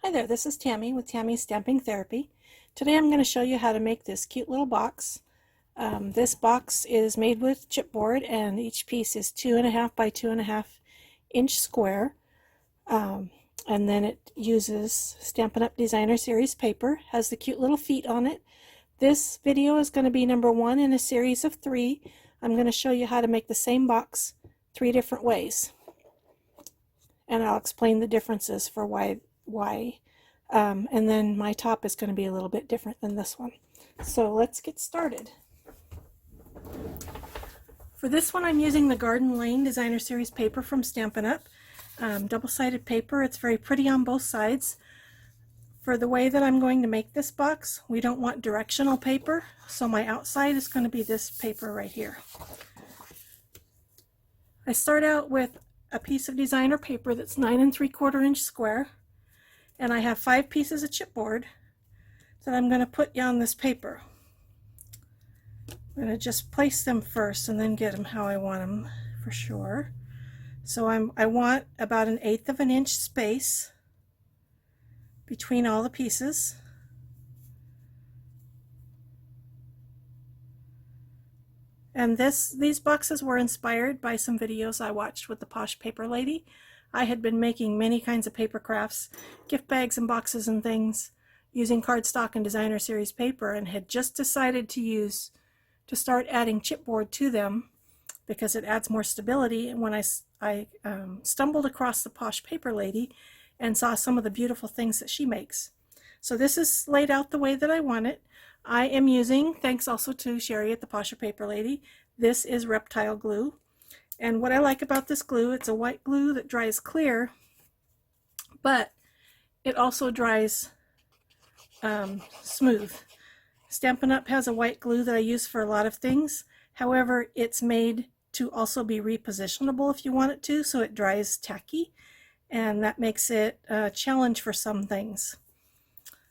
Hi there, this is Tammy with Tammy's Stamping Therapy. Today I'm going to show you how to make this cute little box. This box is made with chipboard and each piece is 2.5 by 2.5 inch square. And then it uses Stampin' Up! Designer Series paper, has the cute little feet on it. This video is going to be number 1 in a series of 3. I'm going to show you how to make the same box 3 different ways. And I'll explain the differences for why. And then my top is going to be a little bit different than this one. So let's get started. For this one I'm using the Garden Lane Designer Series paper from Stampin' Up! Double-sided paper. It's very pretty on both sides. For the way that I'm going to make this box, we don't want directional paper, so my outside is going to be this paper right here. I start out with a piece of designer paper that's 9 3/4 inch square, and I have 5 pieces of chipboard that I'm going to put on this paper. I'm going to just place them first and then get them how I want them for sure. So I want about 1/8 of an inch space between all the pieces. And these boxes were inspired by some videos I watched with the Posh Paper Lady. I had been making many kinds of paper crafts, gift bags and boxes and things, using cardstock and Designer Series paper, and had just decided to start adding chipboard to them because it adds more stability. And when I stumbled across the Posh Paper Lady and saw some of the beautiful things that she makes. So this is laid out the way that I want it. I am using, thanks also to Sherry at the Posh Paper Lady, this is reptile glue. And what I like about this glue, it's a white glue that dries clear, but it also dries smooth. Stampin' Up! Has a white glue that I use for a lot of things. However, it's made to also be repositionable if you want it to, so it dries tacky, and that makes it a challenge for some things.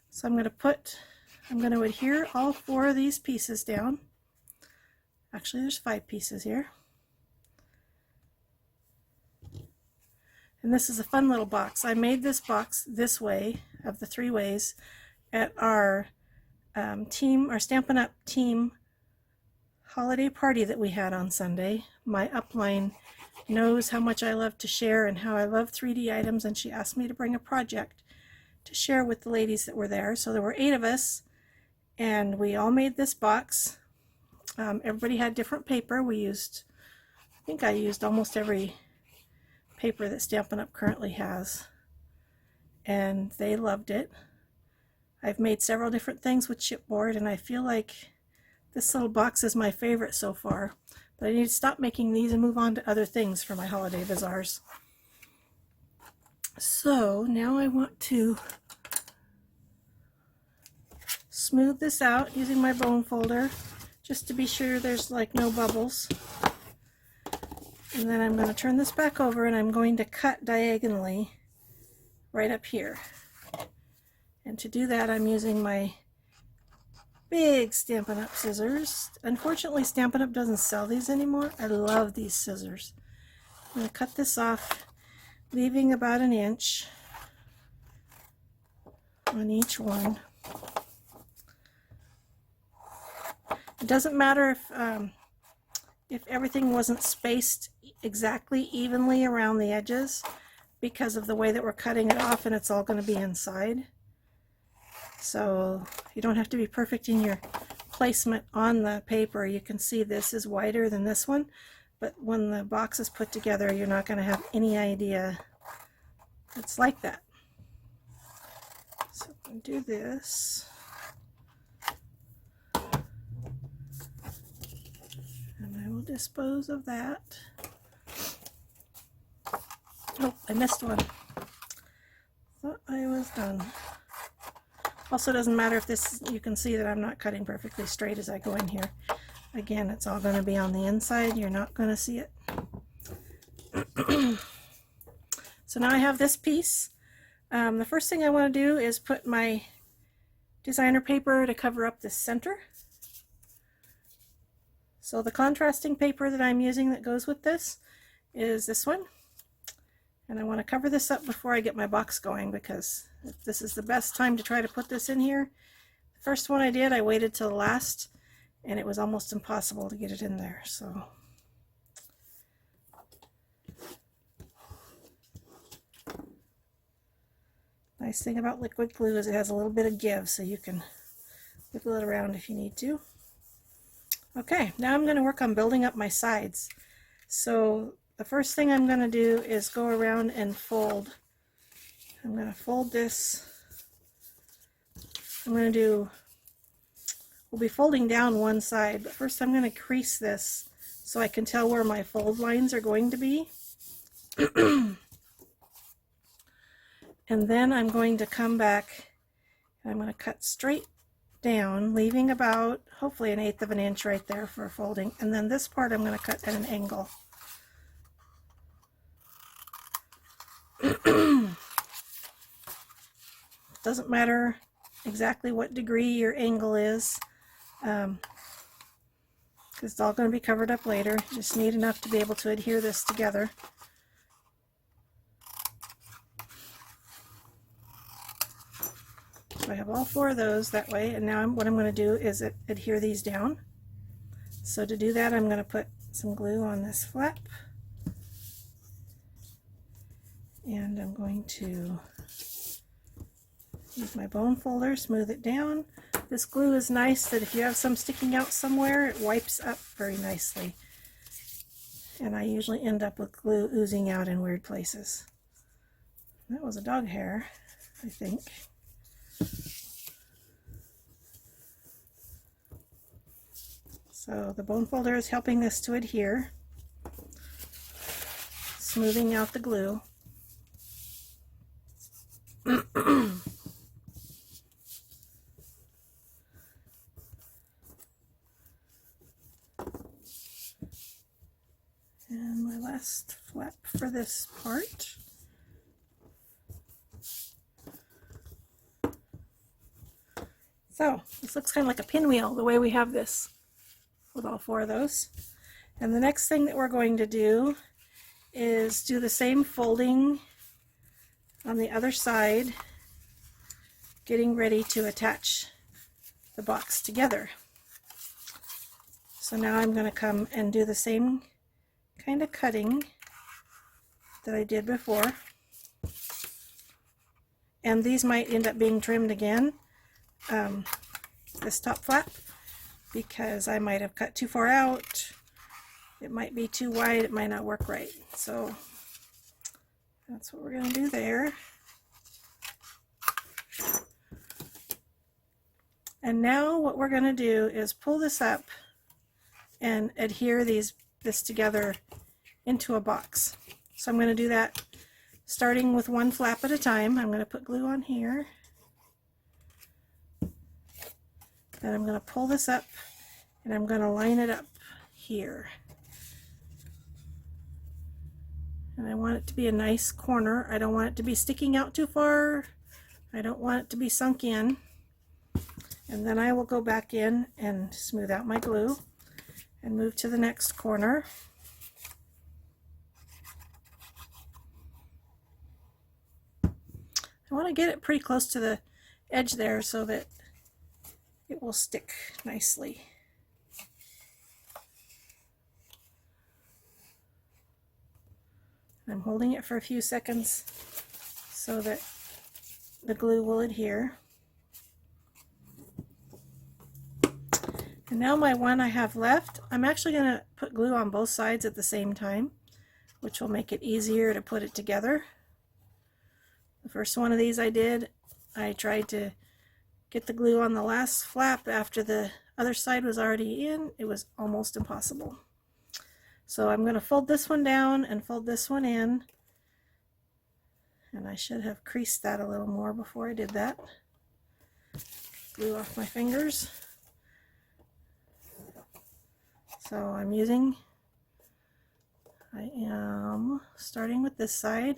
So I'm going to adhere all 4 of these pieces down. Actually, there's 5 pieces here. And this is a fun little box. I made this box this way, of the 3 ways, at our Stampin' Up! Team holiday party that we had on Sunday. My upline knows how much I love to share and how I love 3D items, and she asked me to bring a project to share with the ladies that were there. So there were 8 of us, and we all made this box. Everybody had different paper. I think I used almost every paper that Stampin' Up! Currently has, and they loved it. I've made several different things with chipboard, and I feel like this little box is my favorite so far, but I need to stop making these and move on to other things for my holiday bazaars. So now I want to smooth this out using my bone folder just to be sure there's like no bubbles. And then I'm going to turn this back over and I'm going to cut diagonally right up here. And to do that I'm using my big Stampin' Up! Scissors. Unfortunately Stampin' Up! Doesn't sell these anymore. I love these scissors. I'm going to cut this off, leaving about 1 inch on each one. It doesn't matter if everything wasn't spaced exactly evenly around the edges because of the way that we're cutting it off, and it's all going to be inside. So you don't have to be perfect in your placement on the paper. You can see this is wider than this one, but when the box is put together you're not going to have any idea it's like that. So I'm going to do this. And I will dispose of that. Oh, I missed one. Thought I was done. Also doesn't matter if this, you can see that I'm not cutting perfectly straight as I go in here. Again, it's all going to be on the inside. You're not going to see it. So now I have this piece. The first thing I want to do is put my designer paper to cover up the center. So the contrasting paper that I'm using that goes with this is this one. And I want to cover this up before I get my box going, because this is the best time to try to put this in here. The first one I did, I waited till the last, and it was almost impossible to get it in there. So nice thing about liquid glue is it has a little bit of give, so you can wiggle it around if you need to. Okay, now I'm going to work on building up my sides. So the first thing I'm going to do is go around and fold. I'm going to fold this. We'll be folding down one side, but first I'm going to crease this so I can tell where my fold lines are going to be. And then I'm going to come back and I'm going to cut straight down, leaving about hopefully 1/8 of an inch right there for folding. And then this part I'm going to cut at an angle. Doesn't matter exactly what degree your angle is, because it's all going to be covered up later. You just need enough to be able to adhere this together. So I have all 4 of those that way, and now what I'm going to do is adhere these down. So to do that, I'm going to put some glue on this flap, and I'm going to use my bone folder, smooth it down. This glue is nice that if you have some sticking out somewhere, it wipes up very nicely. And I usually end up with glue oozing out in weird places. That was a dog hair, I think. So the bone folder is helping this to adhere, smoothing out the glue. And my last flap for this part. So this looks kind of like a pinwheel the way we have this with all 4 of those. And the next thing that we're going to do is do the same folding on the other side, getting ready to attach the box together. So now I'm going to come and do the same kind of cutting that I did before. And these might end up being trimmed again, this top flap, because I might have cut too far out. It might be too wide, it might not work right. So that's what we're going to do there. And now what we're going to do is pull this up and adhere this together into a box. So I'm going to do that starting with one flap at a time. I'm going to put glue on here. Then I'm going to pull this up and I'm going to line it up here. And I want it to be a nice corner. I don't want it to be sticking out too far. I don't want it to be sunk in. And then I will go back in and smooth out my glue and move to the next corner. I want to get it pretty close to the edge there so that it will stick nicely. I'm holding it for a few seconds so that the glue will adhere. And now my one I have left, I'm actually going to put glue on both sides at the same time, which will make it easier to put it together. The first one of these I tried to get the glue on the last flap after the other side was already in. It was almost impossible. So I'm going to fold this one down and fold this one in. And I should have creased that a little more before I did that. Glue off my fingers. So I am starting with this side,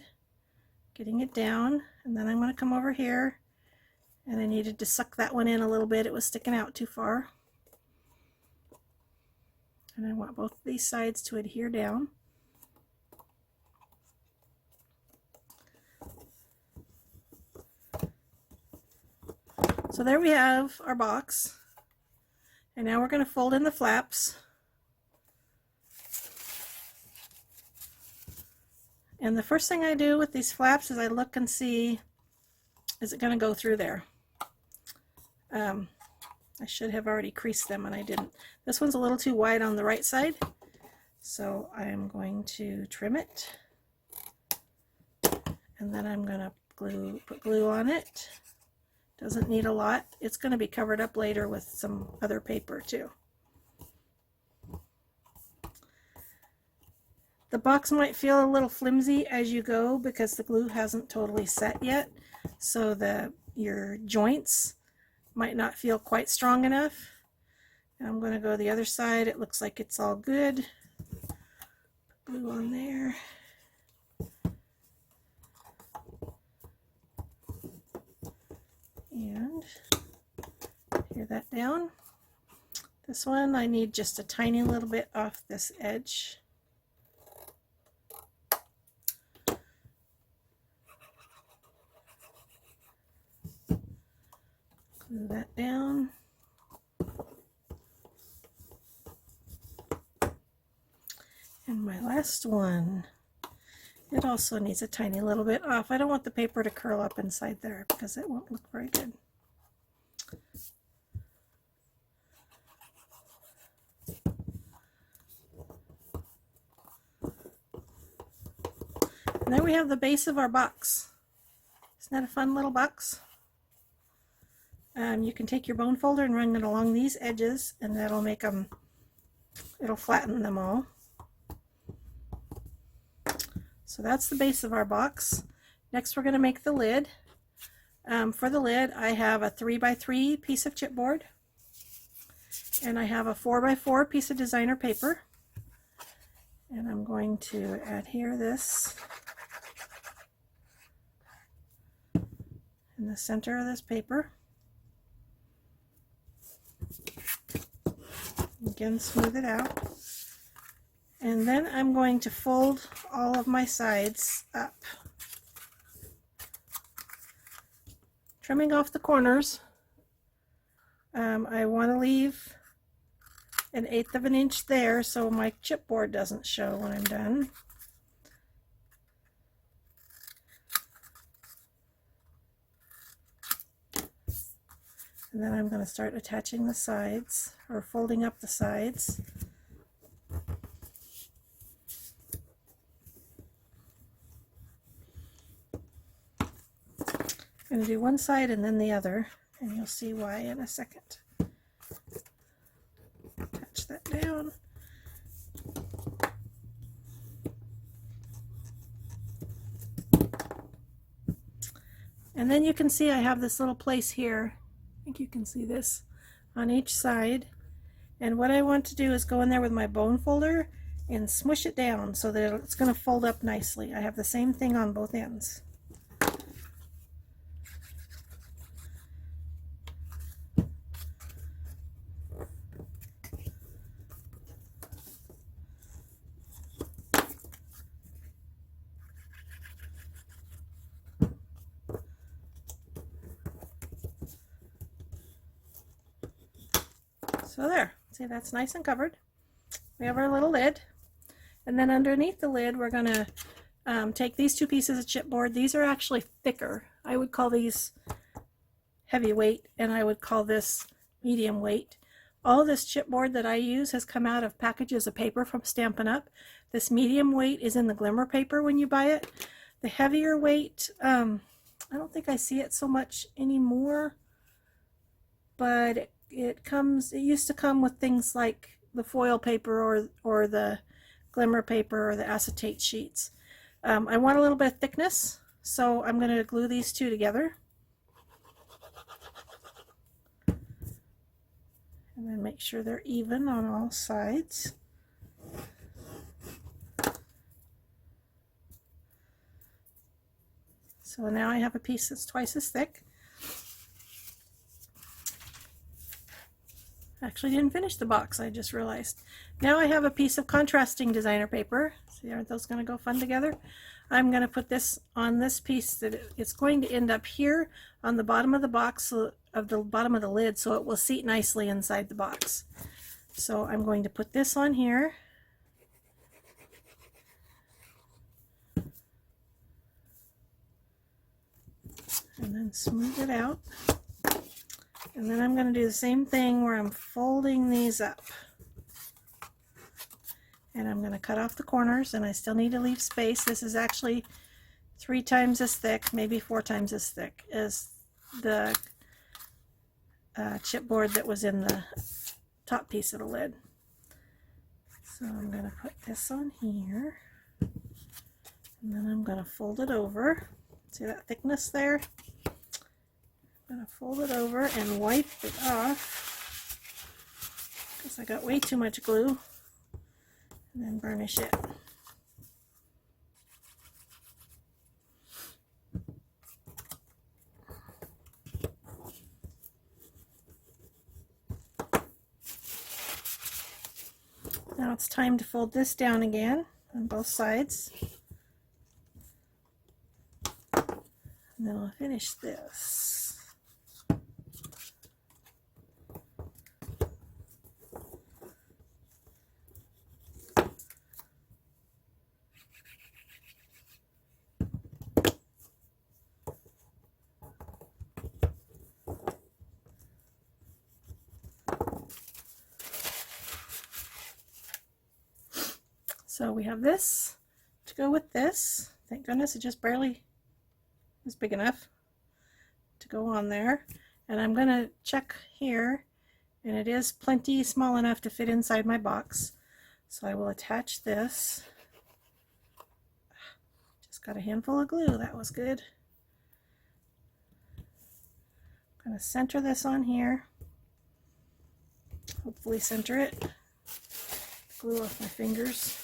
getting it down, and then I'm going to come over here, and I needed to suck that one in a little bit. It was sticking out too far. And I want both of these sides to adhere down. So there we have our box. And now we're going to fold in the flaps. And the first thing I do with these flaps is I look and see, is it going to go through there? I should have already creased them and I didn't. This one's a little too wide on the right side, so I'm going to trim it. And then I'm going to put glue on it. Doesn't need a lot. It's going to be covered up later with some other paper too. The box might feel a little flimsy as you go because the glue hasn't totally set yet, so your joints might not feel quite strong enough. And I'm going to go the other side. It looks like it's all good. Put glue on there. And tear that down. This one I need just a tiny little bit off this edge. Glue that down. And my last one, it also needs a tiny little bit off. I don't want the paper to curl up inside there because it won't look very good. And there we have the base of our box. Isn't that a fun little box? You can take your bone folder and run it along these edges, and that'll make them, it'll flatten them all. So that's the base of our box. Next we're going to make the lid. For the lid I have a 3x3 piece of chipboard, and I have a 4x4 piece of designer paper, and I'm going to adhere this in the center of this paper. Again, smooth it out. And then I'm going to fold all of my sides up. Trimming off the corners. I want to leave 1/8 of an inch there so my chipboard doesn't show when I'm done. And then I'm going to start attaching the sides, or folding up the sides. I'm going to do one side and then the other, and you'll see why in a second. Attach that down. And then you can see I have this little place here. I think you can see this on each side. And what I want to do is go in there with my bone folder and smush it down so that it's going to fold up nicely. I have the same thing on both ends. So there, see, that's nice and covered. We have our little lid, and then underneath the lid we're going to take these two pieces of chipboard. These are actually thicker. I would call these heavyweight, and I would call this medium weight. All this chipboard that I use has come out of packages of paper from Stampin' Up. This medium weight is in the glimmer paper when you buy it. The heavier weight, I don't think I see it so much anymore, but it used to come with things like the foil paper or the glimmer paper or the acetate sheets. I want a little bit of thickness, so I'm going to glue these two together. And then make sure they're even on all sides. So now I have a piece that's twice as thick. Actually didn't finish the box, I just realized. Now I have a piece of contrasting designer paper. See, aren't those going to go fun together? I'm going to put this on this piece that it's going to end up here on the bottom of the box, of the bottom of the lid, so it will seat nicely inside the box. So I'm going to put this on here. And then smooth it out. And then I'm going to do the same thing where I'm folding these up. And I'm going to cut off the corners, and I still need to leave space. This is actually 3 times as thick, maybe 4 times as thick as the chipboard that was in the top piece of the lid. So I'm going to put this on here, and then I'm going to fold it over. See that thickness there? I'm going to fold it over and wipe it off because I got way too much glue, and then burnish it. Now it's time to fold this down again on both sides. And then I'll finish this. So we have this to go with this. Thank goodness it just barely is big enough to go on there. And I'm going to check here, and it is plenty small enough to fit inside my box. So I will attach this. Just got a handful of glue. That was good. I'm going to center this on here. Hopefully center it. Glue off my fingers.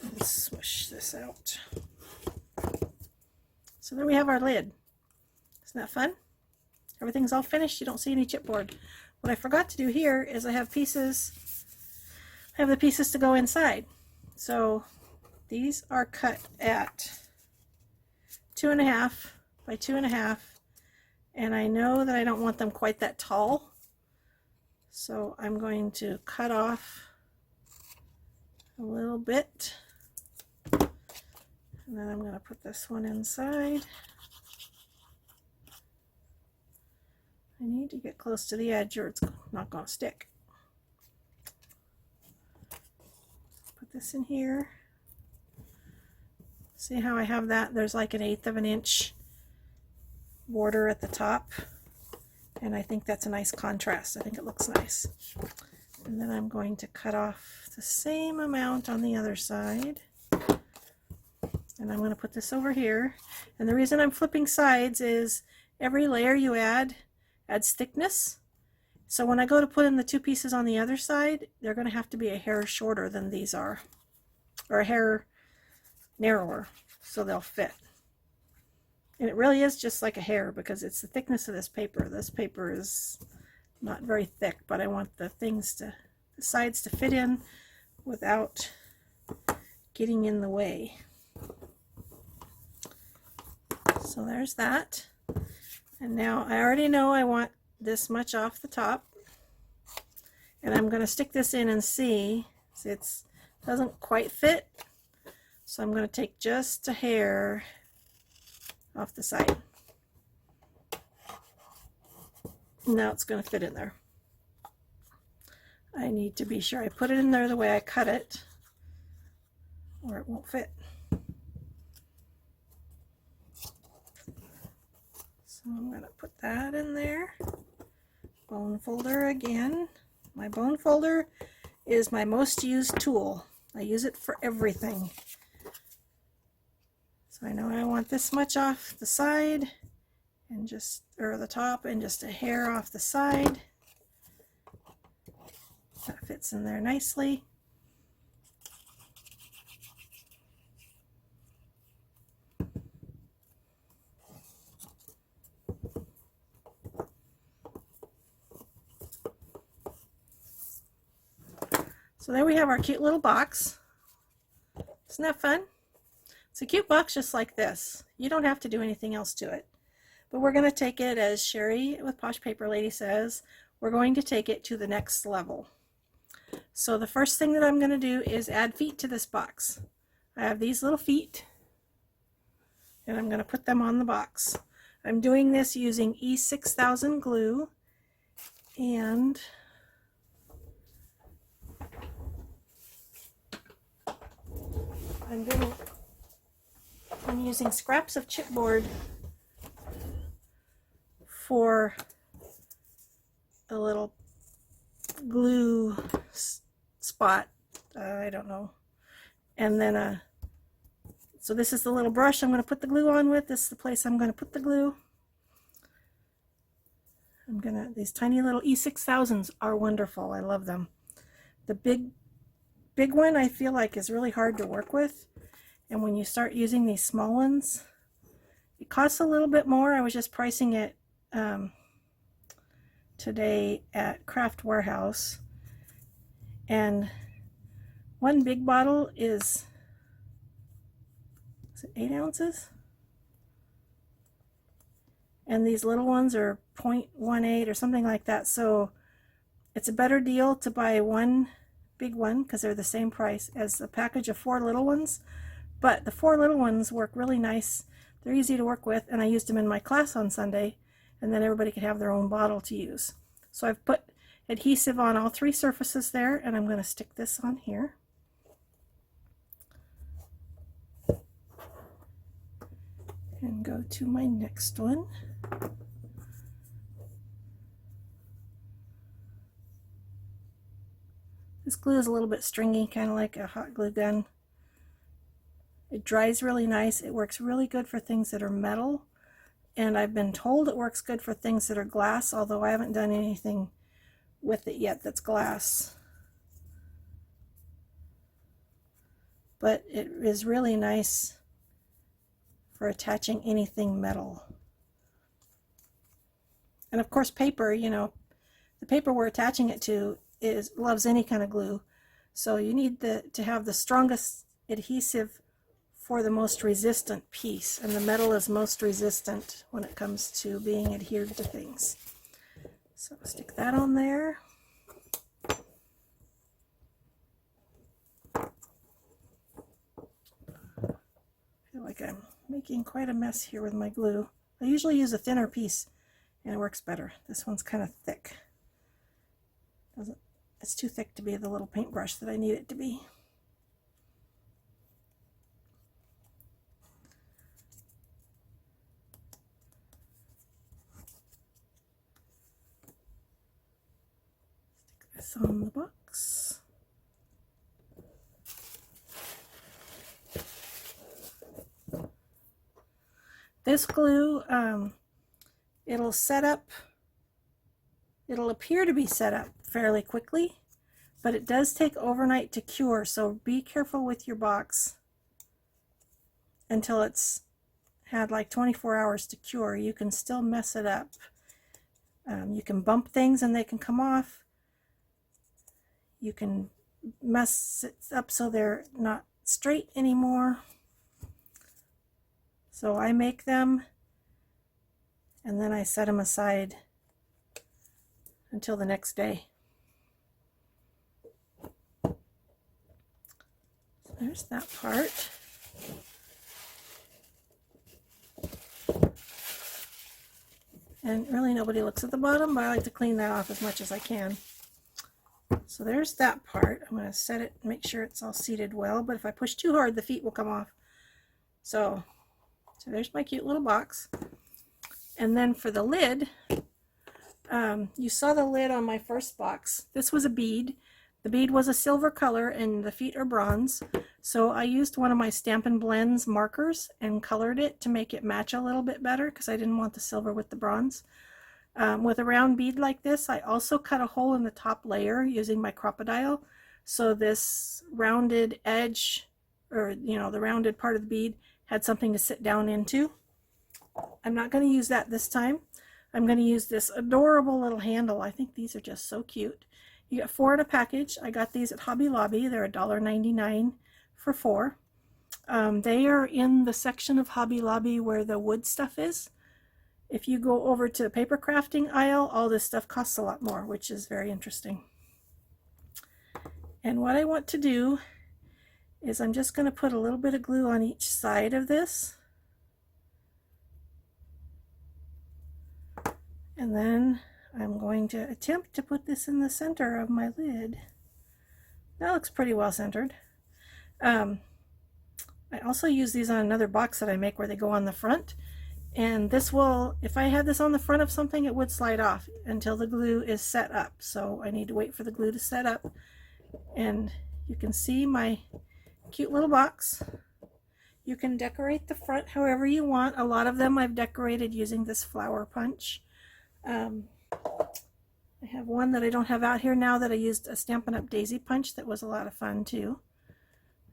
And smush this out. So there we have our lid. Isn't that fun? Everything's all finished. You don't see any chipboard. What I forgot to do here is I have the pieces to go inside. So these are cut at 2.5 by 2.5, and I know that I don't want them quite that tall. So I'm going to cut off a little bit. And then I'm going to put this one inside. I need to get close to the edge or it's not going to stick. Put this in here. See how I have that? There's like 1/8 of an inch border at the top. And I think that's a nice contrast. I think it looks nice. And then I'm going to cut off the same amount on the other side. And I'm going to put this over here. And the reason I'm flipping sides is every layer you add adds thickness. So when I go to put in the 2 pieces on the other side, they're going to have to be a hair shorter than these are, or a hair narrower, so they'll fit. And it really is just like a hair because it's the thickness of this paper. This paper is not very thick, but I want the sides to fit in without getting in the way. So there's that. And now I already know I want this much off the top. And I'm going to stick this in and see. It doesn't quite fit. So I'm going to take just a hair off the side. Now it's going to fit in there. I need to be sure I put it in there the way I cut it, or it won't fit. So I'm going to put that in there. Bone folder again. My bone folder is my most used tool. I use it for everything. So I know I want this much off the side and or the top, and just a hair off the side. That fits in there nicely. So there we have our cute little box. Isn't that fun? It's a cute box just like this. You don't have to do anything else to it. But we're going to take it, as Sherry with Posh Paper Lady says, we're going to take it to the next level. So the first thing that I'm going to do is add feet to this box. I have these little feet, and I'm going to put them on the box. I'm doing this using E6000 glue, and I'm using scraps of chipboard for a little glue spot. I don't know. And then so this is the little brush I'm going to put the glue on with. This is the place I'm going to put the glue. These tiny little E6000s are wonderful. I love them. The big one I feel like is really hard to work with. And when you start using these small ones, it costs a little bit more. I was just pricing it today at Craft Warehouse. And one big bottle is it 8 ounces? And these little ones are 0.18 or something like that. So it's a better deal to buy one big one because they're the same price as a package of 4 little ones. But the 4 little ones work really nice. They're easy to work with, and I used them in my class on Sunday, and then everybody could have their own bottle to use. So I've put adhesive on all 3 surfaces there, and I'm going to stick this on here. And go to my next one. This glue is a little bit stringy, kind of like a hot glue gun. It dries really nice. It works really good for things that are metal, and I've been told it works good for things that are glass, although I haven't done anything with it yet that's glass. But it is really nice for attaching anything metal. And of course paper, you know, the paper we're attaching it to loves any kind of glue. So you need to have the strongest adhesive for the most resistant piece, and the metal is most resistant when it comes to being adhered to things. So I'll stick that on there. I feel like I'm making quite a mess here with my glue. I usually use a thinner piece and it works better. This one's kind of thick. It's too thick to be the little paintbrush that I need it to be. Stick this on the box. This glue, it'll appear to be set up fairly quickly, but it does take overnight to cure, so be careful with your box until it's had like 24 hours to cure. You can still mess it up. You can bump things and they can come off. You can mess it up so they're not straight anymore. So I make them and then I set them aside until the next day. So there's that part. And really nobody looks at the bottom, but I like to clean that off as much as I can. So there's that part. I'm going to set it, make sure it's all seated well, but if I push too hard, the feet will come off. So there's my cute little box. And then for the lid, you saw the lid on my first box. This was a bead. The bead was a silver color and the feet are bronze. So I used one of my Stampin' Blends markers and colored it to make it match a little bit better because I didn't want the silver with the bronze. With a round bead like this, I also cut a hole in the top layer using my Crocodile. So this rounded edge, or you know, the rounded part of the bead had something to sit down into. I'm not going to use that this time. I'm going to use this adorable little handle. I think these are just so cute. You get 4 in a package. I got these at Hobby Lobby. They're $1.99 for 4. They are in the section of Hobby Lobby where the wood stuff is. If you go over to the paper crafting aisle, all this stuff costs a lot more, which is very interesting. And what I want to do is I'm just going to put a little bit of glue on each side of this. And then I'm going to attempt to put this in the center of my lid. That looks pretty well centered. I also use these on another box that I make where they go on the front. And this will, if I had this on the front of something, it would slide off until the glue is set up. So I need to wait for the glue to set up. And you can see my cute little box. You can decorate the front however you want. A lot of them I've decorated using this flower punch. I have one that I don't have out here now that I used a Stampin' Up! Daisy punch that was a lot of fun too.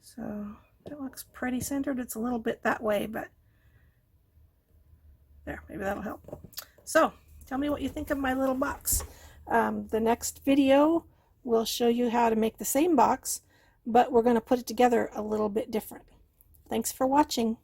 So it looks pretty centered. It's a little bit that way, but there, maybe that'll help. So tell me what you think of my little box. The next video will show you how to make the same box, but we're going to put it together a little bit different. Thanks for watching.